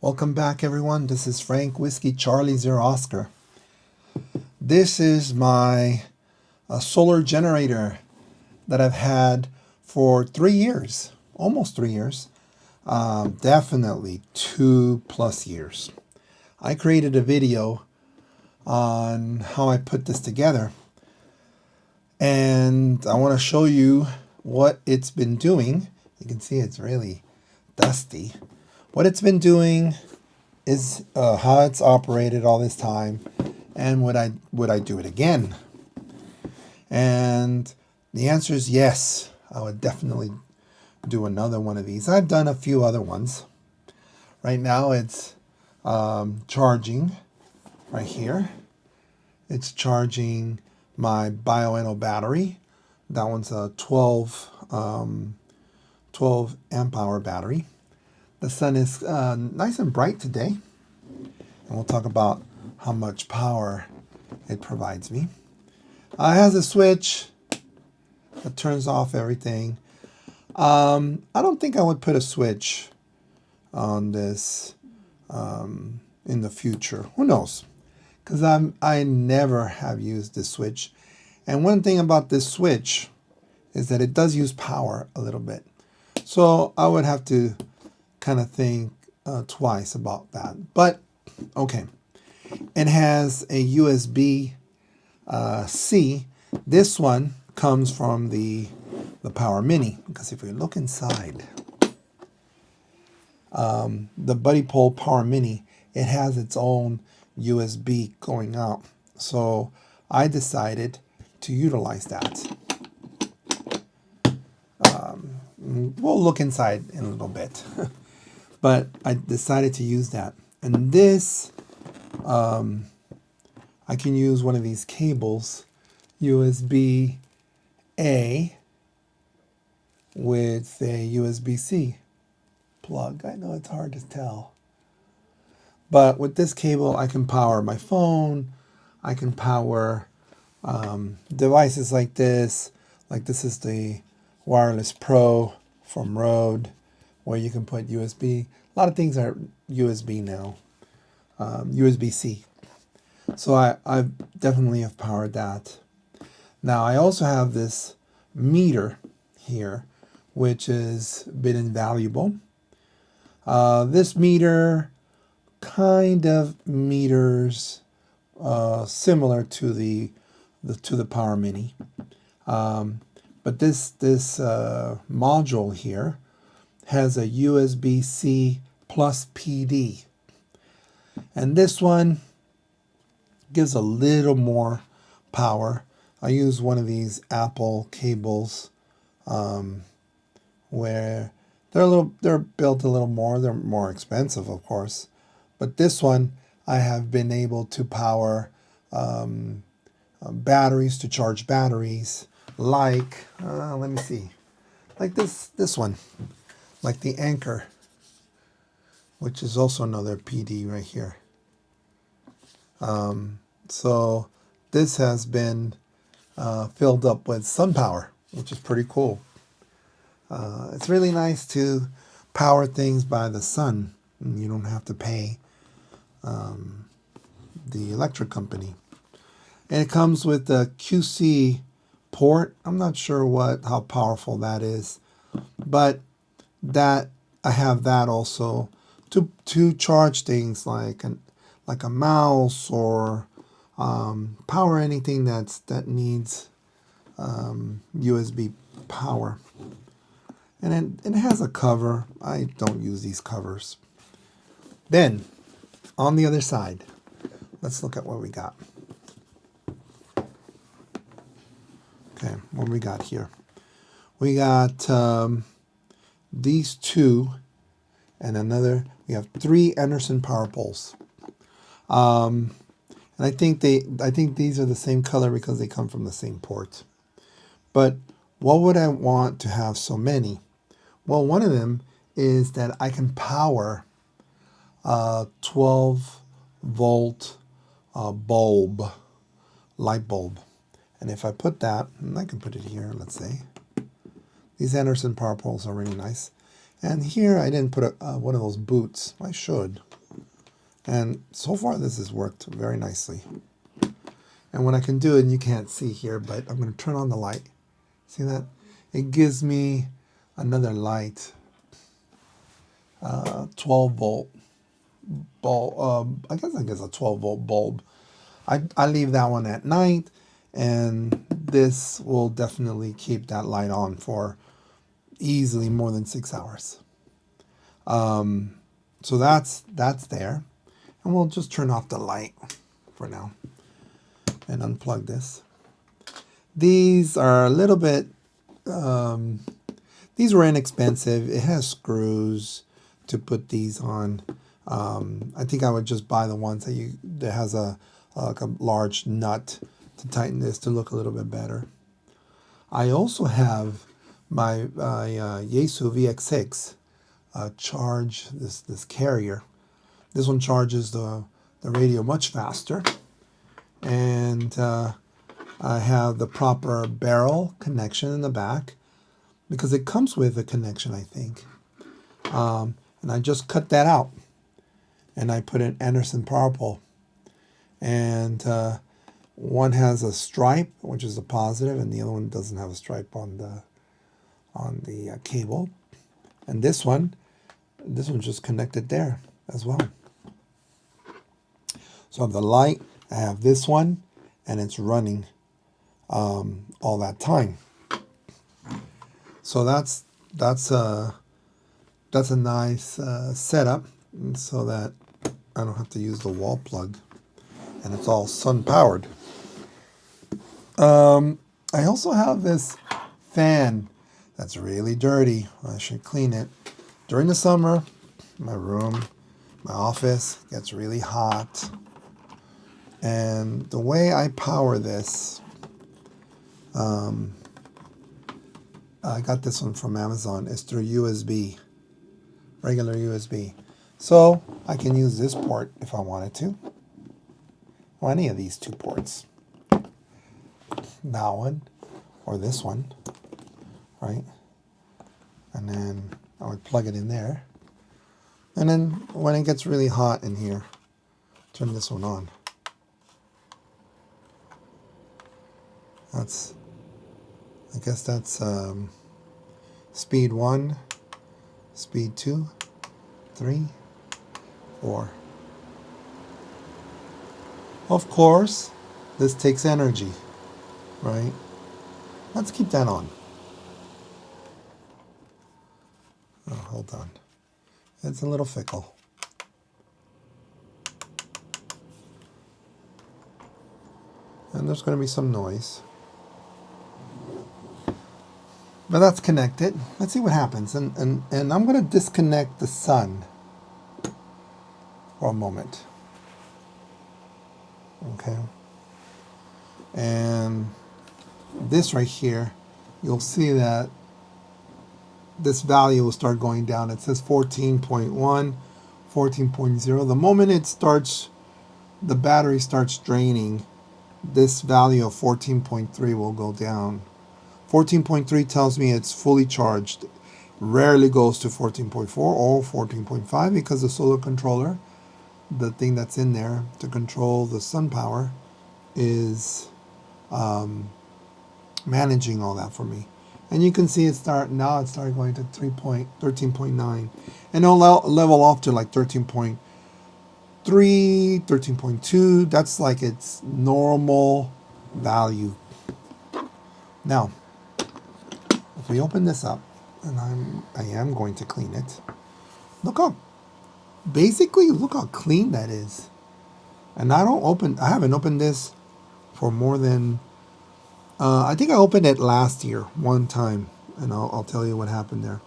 Welcome back, everyone. This is Frank Whiskey Charlie Zero Oscar. This is my solar generator that I've had for 3 years, almost 3 years, definitely 2+ years. I created a video on how I put this together, and I want to show you what it's been doing. You can see it's really dusty. What it's been doing is how it's operated all this time, and would I do it again? And the answer is yes. I would definitely do another one of these. I've done a few other ones. Right now it's charging right here. It's charging my Bioenno battery. That one's a 12 amp hour battery. The sun is nice and bright today, and we'll talk about how much power it provides me. It has a switch that turns off everything. I don't think I would put a switch on this in the future. Who knows? Because I never have used this switch. And one thing about this switch is that it does use power a little bit. So I would have to kind of think twice about that. But okay, it has a USB-C. This one comes from the Power Mini, because if we look inside the Buddy Pole Power Mini, it has its own USB going out. So I decided to utilize that. We'll look inside in a little bit. But I decided to use that. And this, I can use one of these cables, USB-A with a USB-C plug. I know it's hard to tell. But with this cable, I can power my phone. I can power devices like this. Like this is the Wireless Pro from Rode, where you can put USB. A lot of things are USB now, USB-C. So I definitely have powered that. Now I also have this meter here, which has been invaluable. This meter kind of meters similar to the Power Mini, but this module here has a USB-C plus PD. And this one gives a little more power. I use one of these Apple cables where they're built a little more. They're more expensive, of course. But this one, I have been able to power batteries, to charge batteries, like, let me see, like this one. Like the Anchor, which is also another PD right here. So this has been filled up with sun power, which is pretty cool. It's really nice to power things by the sun, and you don't have to pay the electric company. And it comes with the QC port. I'm not sure how powerful that is, but that I have that also to charge things like a mouse, or power anything that needs USB power. And it has a cover. I don't use these covers. Then on the other side, let's look at what we got. Okay, what we got here? We got these two, and another. We have 3 Anderson power poles, and I think these are the same color because they come from the same port. But what would I want to have so many? Well, one of them is that I can power a 12-volt light bulb, and if I put that, and I can put it here, let's say. These Anderson power poles are really nice. And here I didn't put one of those boots. I should. And so far this has worked very nicely. And what I can do, and you can't see here, but I'm going to turn on the light. See that? It gives me another light, 12 volt bulb. I guess a 12 volt bulb. I leave that one at night, and this will definitely keep that light on for easily more than 6 hours. So that's there. And we'll just turn off the light for now and unplug this. These are a little bit, these were inexpensive. It has screws to put these on. I think I would just buy the ones that has like a large nut to tighten this to look a little bit better. I also have my Yaesu VX6 charge, this carrier. This one charges the radio much faster. And I have the proper barrel connection in the back because it comes with a connection, I think. And I just cut that out. And I put an Anderson power pole. And one has a stripe, which is a positive, and the other one doesn't have a stripe on the cable. And this one's just connected there as well. So I have the light, I have this one, and it's running all that time. So that's a nice setup, so that I don't have to use the wall plug, and it's all sun powered. I also have this fan that's really dirty. I should clean it. During the summer, my room, my office gets really hot. And the way I power this, I got this one from Amazon, is through USB, regular USB. So I can use this port if I wanted to, or any of these two ports. That one, or this one, right? And then I would plug it in there. And then when it gets really hot in here, turn this one on. I guess that's speed 1, speed 2, 3, 4. Of course, this takes energy, right? Let's keep that on. Oh, hold on. It's a little fickle. And there's going to be some noise. But that's connected. Let's see what happens. And I'm going to disconnect the sun for a moment. Okay. And this right here, you'll see that this value will start going down. It says 14.1, 14.0. The moment it starts, the battery starts draining, this value of 14.3 will go down. 14.3 tells me it's fully charged. Rarely goes to 14.4 or 14.5 because the solar controller, the thing that's in there to control the sun power, is managing all that for me. And you can see it started going to 13.9, and it'll level off to like 13.3, 13.2. That's like its normal value. Now, if we open this up, and I am going to clean it. Look how clean that is. And I haven't opened this for more than, I think I opened it last year one time, and I'll tell you what happened there.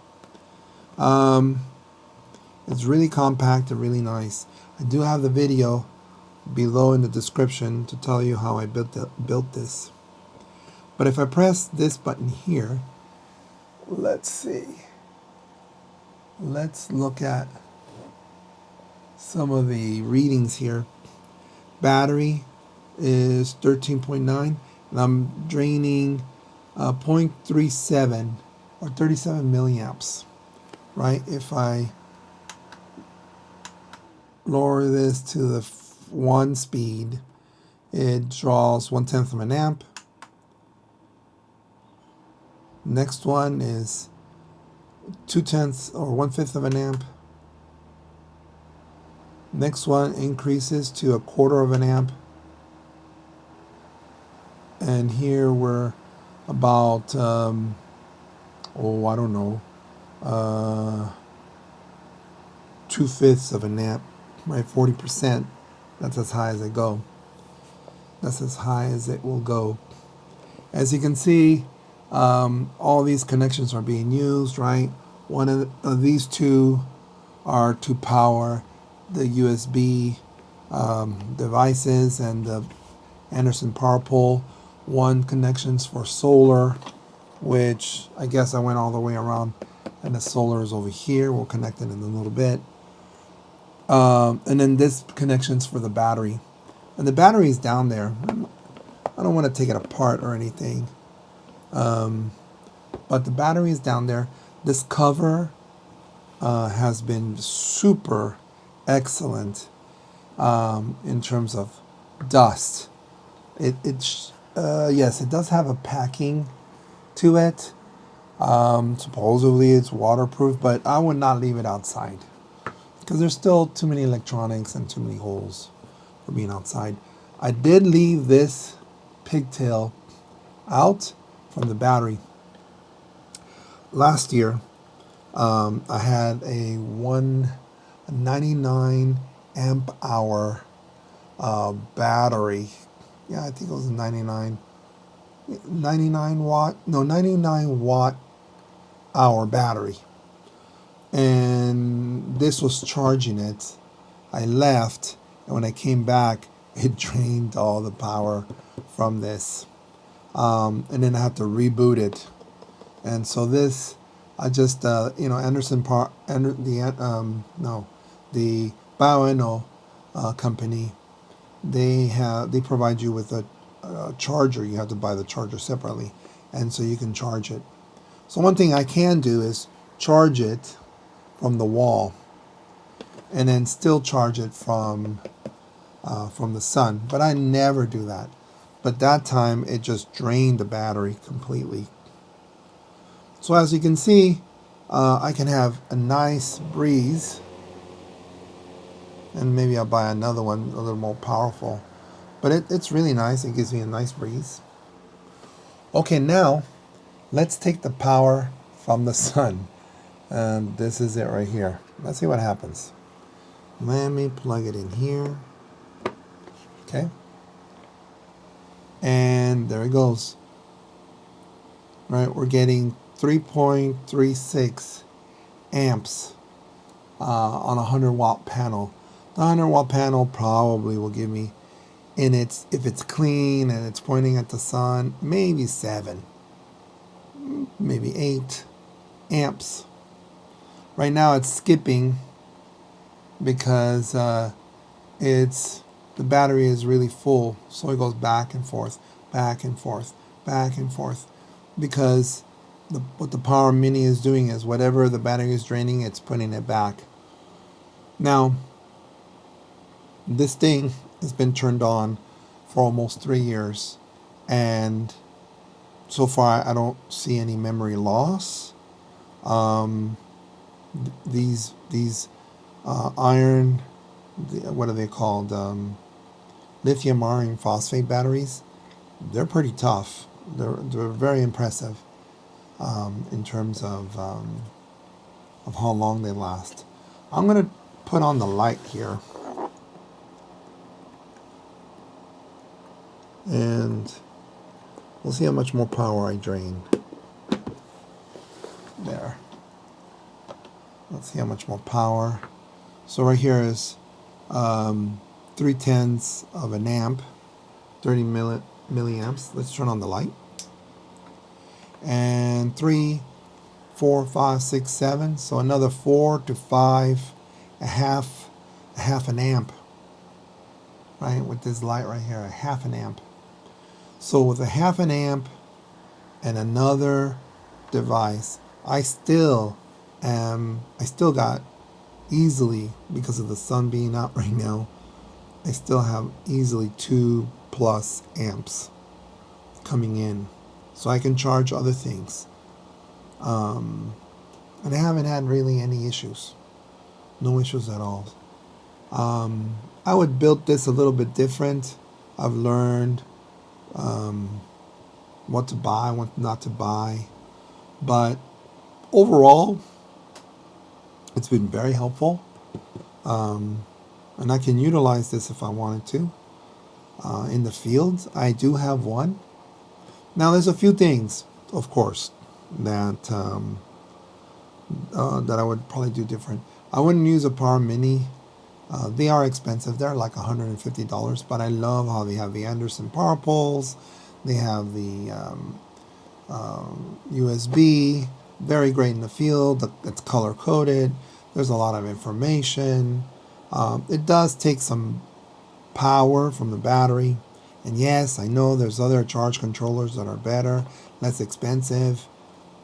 It's really compact and really nice. I do have the video below in the description to tell you how I built this. But if I press this button here, let's see. Let's look at some of the readings here. Battery is 13.9, and I'm draining 0.37 or 37 milliamps, right? If I lower this to the 1 speed, it draws 1/10 of an amp. Next one is 2/10 or 1/5 of an amp. Next one increases to 1/4 of an amp. And here we're about, I don't know, 2/5 of an amp, right? 40%. That's as high as it go. That's as high as it will go. As you can see, all these connections are being used, right? One of these two are to power the USB devices and the Anderson power pole. One connection's for solar, which I guess I went all the way around, and the solar is over here. We'll connect it in a little bit. And then this connection's for the battery. And the battery is down there. I don't want to take it apart or anything. But the battery is down there. This cover has been super excellent in terms of dust. Yes, it does have a packing to it. Supposedly it's waterproof, but I would not leave it outside because there's still too many electronics and too many holes for being outside. I did leave this pigtail out from the battery. Last year, I had a 199 amp hour battery. Yeah, I think it was a 99 watt hour battery. And this was charging it. I left, and when I came back, it drained all the power from this. And then I had to reboot it. And so this, I just, Anderson the Bioenno company, they provide you with a charger. You have to buy the charger separately, and so you can charge it. So one thing I can do is charge it from the wall, and then still charge it from the sun. But I never do that. But that time it just drained the battery completely. So as you can see, I can have a nice breeze, and maybe I'll buy another one a little more powerful. But it's really nice. It gives me a nice breeze. Okay, now let's take the power from the sun. And this is it right here. Let's see what happens. Let me plug it in here. Okay. And there it goes. Right, we're getting 3.36 amps on a 100-watt panel. The 100-watt panel probably will give me, if it's clean and it's pointing at the sun, maybe 7, maybe 8 amps. Right now it's skipping because the battery is really full, so it goes back and forth, back and forth, back and forth, because what the Power Mini is doing is whatever the battery is draining, it's putting it back. Now, this thing has been turned on for almost 3 years, and so far I don't see any memory loss. These iron, what are they called? Lithium iron phosphate batteries. They're pretty tough. They're very impressive in terms of how long they last. I'm gonna put on the light here, and we'll see how much more power I drain. There. Let's see how much more power. So right here is 3/10 of an amp, 30 milliamps. Let's turn on the light. And 3, 4, 5, 6, 7. So another 4 to 5, a half an amp. Right, with this light right here, a half an amp. So with a half an amp and another device, I still got easily, because of the sun being out right now, I still have easily 2+ amps coming in. So I can charge other things. Um, and I haven't had really any issues. No issues at all. I would build this a little bit different. I've learned um, what to buy, what not to buy. But overall, it's been very helpful. Um, and I can utilize this if I wanted to. In the field, I do have one. Now, there's a few things, of course, that I would probably do different. I wouldn't use a Power Mini. They are expensive. They're like $150, but I love how they have the Anderson power poles. They have the USB. Very great in the field. It's color coded. There's a lot of information. It does take some power from the battery. And yes, I know there's other charge controllers that are better, less expensive.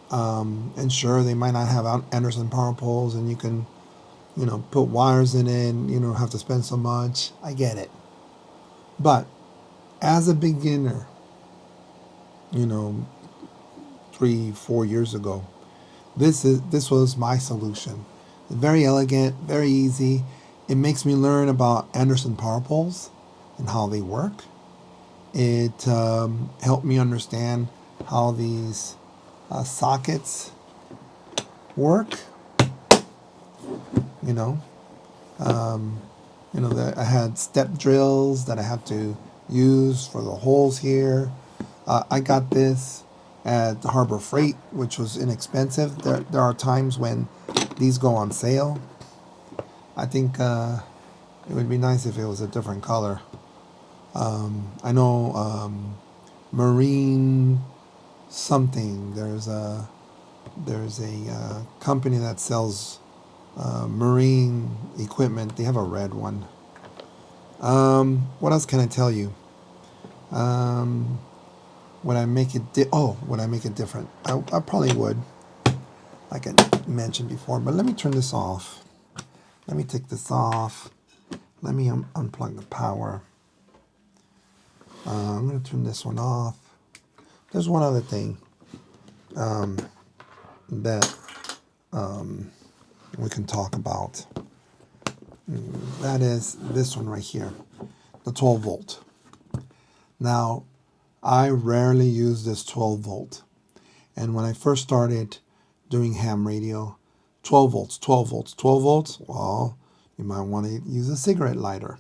And sure, they might not have Anderson power poles, and you can, put wires in it, and you don't have to spend so much. I get it. But as a beginner, you know, 3, 4 years ago, this was my solution. Very elegant, very easy. It makes me learn about Anderson power poles and how they work. It helped me understand how these sockets work. You know, that I had step drills that I had to use for the holes here. I got this at Harbor Freight, which was inexpensive. There are times when these go on sale. I think it would be nice if it was a different color. I know Marine something. There's a company that sells marine equipment. They have a red one. What else can I tell you? Would I make it? Would I make it different? I probably would, like I mentioned before. But let me turn this off. Let me take this off. Let me unplug the power. I'm going to turn this one off. There's one other thing that we can talk about. That is this one right here, the 12 volt. Now, I rarely use this 12 volt. And when I first started doing ham radio, 12 volts, 12 volts, 12 volts, well, you might want to use a cigarette lighter.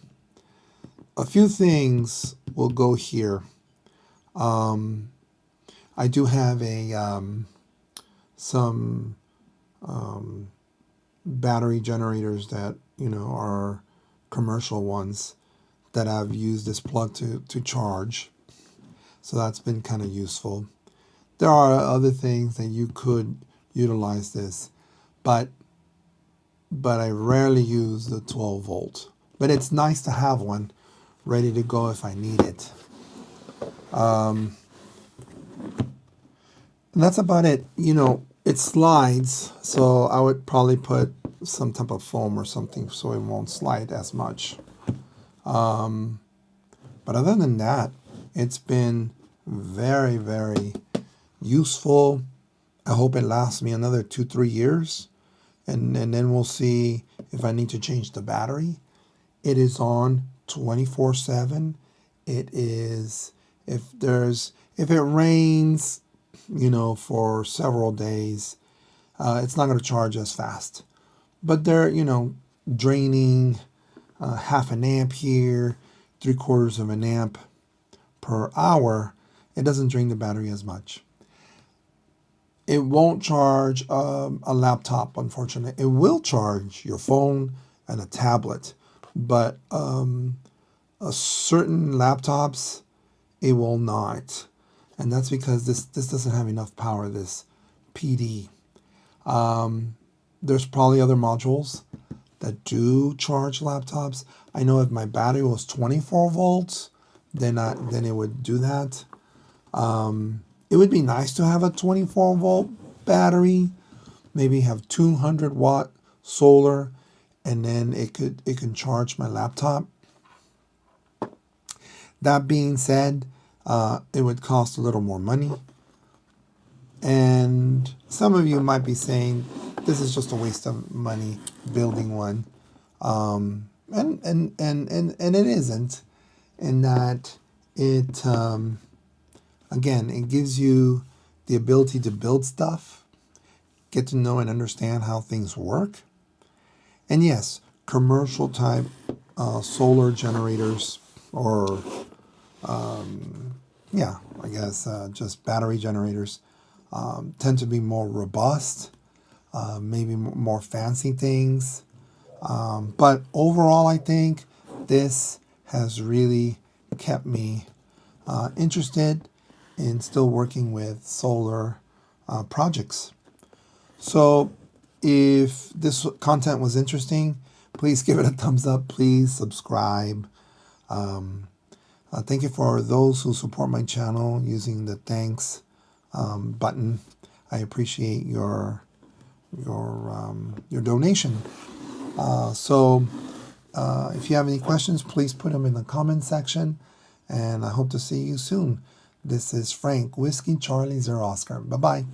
A few things will go here. I do have some battery generators that, are commercial ones that I've used this plug to charge. So that's been kind of useful. There are other things that you could utilize this, but I rarely use the 12 volt. But it's nice to have one ready to go if I need it. And that's about it. It slides, so I would probably put some type of foam or something so it won't slide as much. But other than that, it's been very, very useful. I hope it lasts me another 2-3 years, and then we'll see if I need to change the battery. It is on 24/7. It is, if it rains, for several days, it's not going to charge as fast. But they're, draining half an amp here, 3/4 of an amp per hour. It doesn't drain the battery as much. It won't charge a laptop, unfortunately. It will charge your phone and a tablet, but certain laptops, it will not. And that's because this doesn't have enough power, this PD. There's probably other modules that do charge laptops. I know if my battery was 24 volts, then it would do that. It would be nice to have a 24 volt battery, maybe have 200 watt solar and then it can charge my laptop. That being said, it would cost a little more money. And some of you might be saying, this is just a waste of money building one. And it isn't, in that it, again, it gives you the ability to build stuff, get to know and understand how things work. And yes, commercial type solar generators, or yeah, I guess just battery generators, tend to be more robust, maybe more fancy things. But overall, I think this has really kept me interested in still working with solar projects. So if this content was interesting, please give it a thumbs up. Please subscribe. Thank you for those who support my channel using the thanks button. I appreciate your donation. So if you have any questions, please put them in the comment section, and I hope to see you soon. This is Frank, Whiskey Charlie Zero Oscar. Bye-bye.